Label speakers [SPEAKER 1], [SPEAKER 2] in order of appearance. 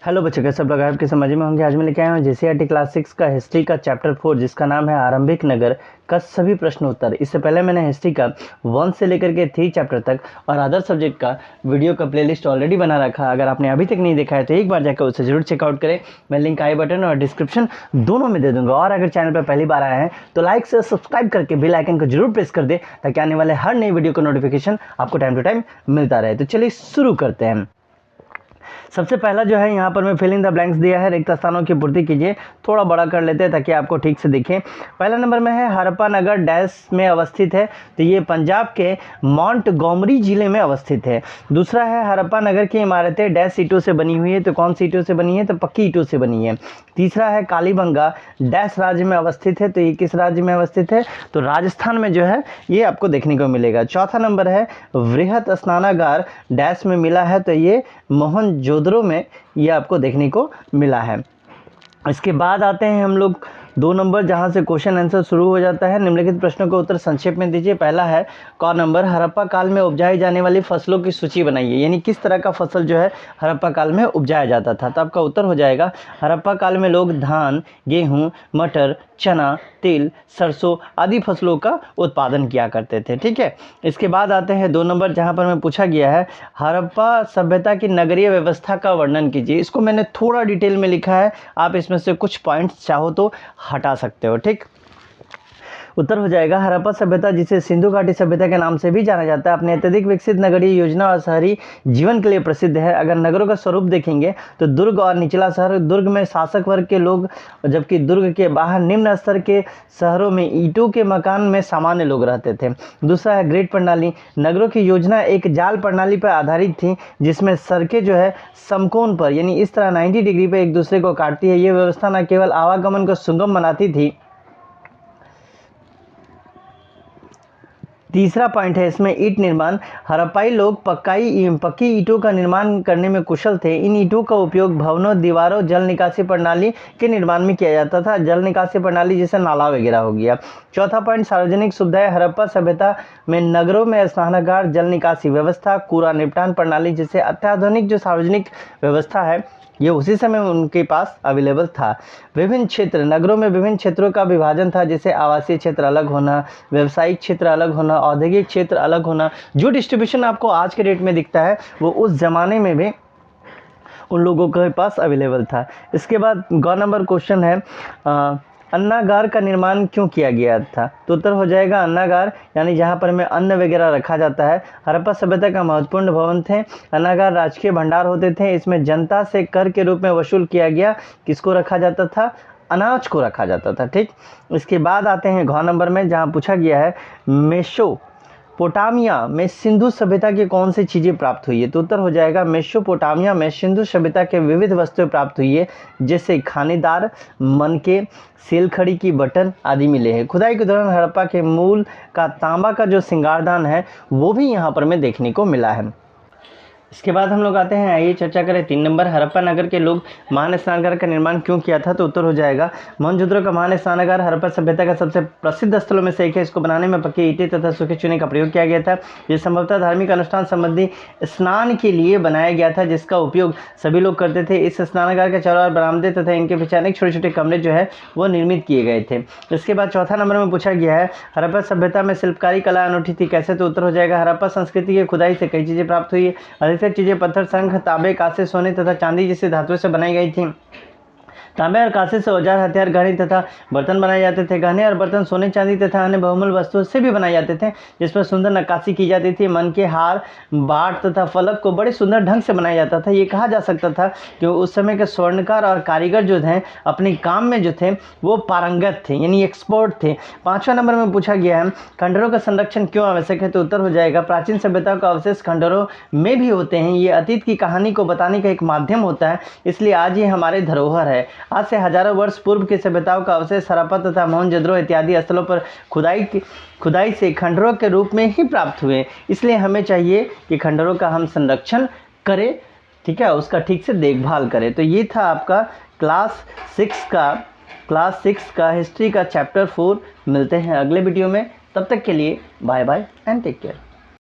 [SPEAKER 1] Hello बच्चों, कैसे सब लोग आपके समझ में होंगे। आज मैं लेके आया हूँ जेसीईआरटी क्लास 6 का हिस्ट्री का चैप्टर 4 जिसका नाम है आरंभिक नगर का सभी प्रश्न उत्तर। इससे पहले मैंने हिस्ट्री का 1 से लेकर के 3 चैप्टर तक और अदर सब्जेक्ट का वीडियो का प्लेलिस्ट ऑलरेडी बना रखा। अगर आपने अभी तक नहीं देखा है तो एक बार जाकर उसे जरूर चेकआउट करें। मैं लिंक आई बटन और डिस्क्रिप्शन दोनों में दे दूंगा। और अगर चैनल पर पहली बार आए हैं तो लाइक से सब्सक्राइब करके बेल आइकन को जरूर प्रेस कर दे ताकि आने वाले हर नई वीडियो का नोटिफिकेशन आपको टाइम टू टाइम मिलता रहे। तो चलिए शुरू करते हैं। सबसे पहला जो है यहाँ पर मैं फिल इन द ब्लैंक्स दिया है, रिक्त स्थानों की पूर्ति कीजिए। थोड़ा बड़ा कर लेते हैं ताकि आपको ठीक से दिखे। पहला नंबर में है हड़प्पा नगर डैश में अवस्थित है, तो ये पंजाब के मोंटगोमरी जिले में अवस्थित है। दूसरा है हड़प्पा नगर की इमारतें डैश ईंटों से बनी हुई है, तो कौन सी ईंटों से बनी है, तो पक्की ईंटों से बनी है। तीसरा है कालीबंगा डैश राज्य में अवस्थित है, तो ये किस राज्य में अवस्थित है, तो राजस्थान में जो है ये आपको देखने को मिलेगा। चौथा नंबर है वृहत स्नानागार डैश में मिला है, तो ये मोहनजोदड़ो में ये आपको देखने को मिला है। इसके बाद आते हैं हम लोग 2 नंबर जहां से क्वेश्चन आंसर शुरू हो जाता है। निम्नलिखित प्रश्नों का उत्तर संक्षेप में दीजिए। पहला है क नंबर हड़प्पा काल में उपजाई जाने वाली फसलों की सूची बनाइए, यानी किस तरह का फसल जो है हड़प्पा काल में उपजाया जाता था। तो आपका उत्तर हो जाएगा हड़प्पा काल में लोग धान, गेहूं, मटर, चना, तिल, सरसों आदि फसलों का उत्पादन किया करते थे। ठीक है। इसके बाद आते हैं 2 नंबर जहां पर मैं पूछा गया है हड़प्पा सभ्यता की नगरीय व्यवस्था का वर्णन कीजिए। इसको मैंने थोड़ा डिटेल में लिखा है, आप इसमें से कुछ पॉइंट्स चाहो तो हटा सकते हो। ठीक। उत्तर हो जाएगा हड़प्पा सभ्यता, जिसे सिंधु घाटी सभ्यता के नाम से भी जाना जाता है, अपने अत्यधिक विकसित नगरीय योजना और शहरी जीवन के लिए प्रसिद्ध है। अगर नगरों का स्वरूप देखेंगे तो दुर्ग और निचला शहर, दुर्ग में शासक वर्ग के लोग, जबकि दुर्ग के बाहर निम्न स्तर के शहरों में ईंटों के मकान में सामान्य लोग रहते थे। दूसरा है ग्रिड प्रणाली, नगरों की योजना एक जाल प्रणाली पर आधारित थी, जिसमें सड़कें जो है समकोण पर यानी इस तरह 90 डिग्री पर एक दूसरे को काटती है। ये व्यवस्था न केवल आवागमन को सुगम बनाती थी। तीसरा पॉइंट है इसमें ईंट निर्माण, हड़प्पाई लोग पक्की ईंटों का निर्माण करने में कुशल थे। इन ईंटों का उपयोग भवनों, दीवारों, जल निकासी प्रणाली के निर्माण में किया जाता था। जल निकासी प्रणाली जैसे नाला वगैरह हो गया। चौथा पॉइंट सार्वजनिक सुविधाएं, हड़प्पा सभ्यता में नगरों में स्नानागार, जल निकासी व्यवस्था, कूड़ा निपटान प्रणाली जैसे अत्याधुनिक जो सार्वजनिक व्यवस्था है ये उसी समय उनके पास अवेलेबल था। विभिन्न क्षेत्र, नगरों में विभिन्न क्षेत्रों का विभाजन था, जैसे आवासीय क्षेत्र अलग होना, व्यावसायिक क्षेत्र अलग होना, औद्योगिक क्षेत्र अलग होना। जो डिस्ट्रीब्यूशन आपको आज के डेट में दिखता है वो उस जमाने में भी उन लोगों के पास अवेलेबल था। इसके बाद ग नंबर क्वेश्चन है अन्नागार का निर्माण क्यों किया गया था। तो उत्तर हो जाएगा अन्नागार यानी जहाँ पर में अन्न वगैरह रखा जाता है। हड़प्पा सभ्यता का महत्वपूर्ण भवन थे। अन्नागार राजकीय भंडार होते थे। इसमें जनता से कर के रूप में वसूल किया गया। किसको रखा जाता था, अनाज को रखा जाता था। ठीक। इसके बाद आते हैं घ नंबर में जहाँ पूछा गया है मेसोपोटामिया में सिंधु सभ्यता की कौन सी चीज़ें प्राप्त हुई है। तो उत्तर हो जाएगा मेसोपोटामिया में सिंधु सभ्यता के विविध वस्तुएं प्राप्त हुई है, जैसे खानेदार, मनके, सेलखड़ी की बटन आदि मिले हैं। खुदाई के दौरान हड़प्पा के मूल का तांबा का जो श्रृंगारदान है वो भी यहाँ पर में देखने को मिला है। इसके बाद हम लोग आते हैं, आइए चर्चा करें 3 नंबर हड़प्पा नगर के लोग महान स्नानागार का निर्माण क्यों किया था। तो उत्तर हो जाएगा मोहनजोदड़ो का महान स्नानागार हड़प्पा सभ्यता का सबसे प्रसिद्ध स्थलों में से एक है। इसको बनाने में पक्की ईंटें तथा सूखे चूने का प्रयोग किया गया था। ये संभवतः धार्मिक अनुष्ठान संबंधी स्नान के लिए बनाया गया था, जिसका उपयोग सभी लोग करते थे। इस स्नानागार के चारों ओर बरामदे तथा इनके पीछे अनेक छोटे छोटे कमरे जो है वो निर्मित किए गए थे। इसके बाद चौथा नंबर में पूछा गया है हड़प्पा सभ्यता में शिल्पकारी कला अनूठी थी, कैसे। तो उत्तर हो जाएगा हड़प्पा संस्कृति की खुदाई से कई चीज़ें प्राप्त हुई है। चीजें पत्थर, शंख, तांबे, कांसे, सोने तथा चांदी जैसे धातुओं से बनाई गई थी। तांबे और कांसे से औजार, हथियार, गहने तथा बर्तन बनाए जाते थे। गहने और बर्तन सोने, चांदी तथा अन्य बहुमूल्य वस्तुओं से भी बनाए जाते थे, जिस पर सुंदर नक्काशी की जाती थी। मन के हार, बाट तथा फलक को बड़े सुंदर ढंग से बनाया जाता था। ये कहा जा सकता था कि उस समय के स्वर्णकार और कारीगर जो थे अपने काम में जो थे वो पारंगत थे, यानी एक्सपर्ट थे। 5वां नंबर में पूछा गया है खंडहरों का संरक्षण क्यों आवश्यक है। तो उत्तर हो जाएगा प्राचीन सभ्यता का अवशेष खंडहरों में भी होते हैं। ये अतीत की कहानी को बताने का एक माध्यम होता है, इसलिए आज ये हमारे धरोहर है। आज से हजारों वर्ष पूर्व की सभ्यताओं का अवशेष हड़प्पा तथा मोहनजोदड़ो इत्यादि स्थलों पर खुदाई से खंडहरों के रूप में ही प्राप्त हुए। इसलिए हमें चाहिए कि खंडहरों का हम संरक्षण करें, ठीक है, उसका ठीक से देखभाल करें। तो ये था आपका क्लास 6 का हिस्ट्री का चैप्टर 4। मिलते हैं अगले वीडियो में, तब तक के लिए bye bye and take care.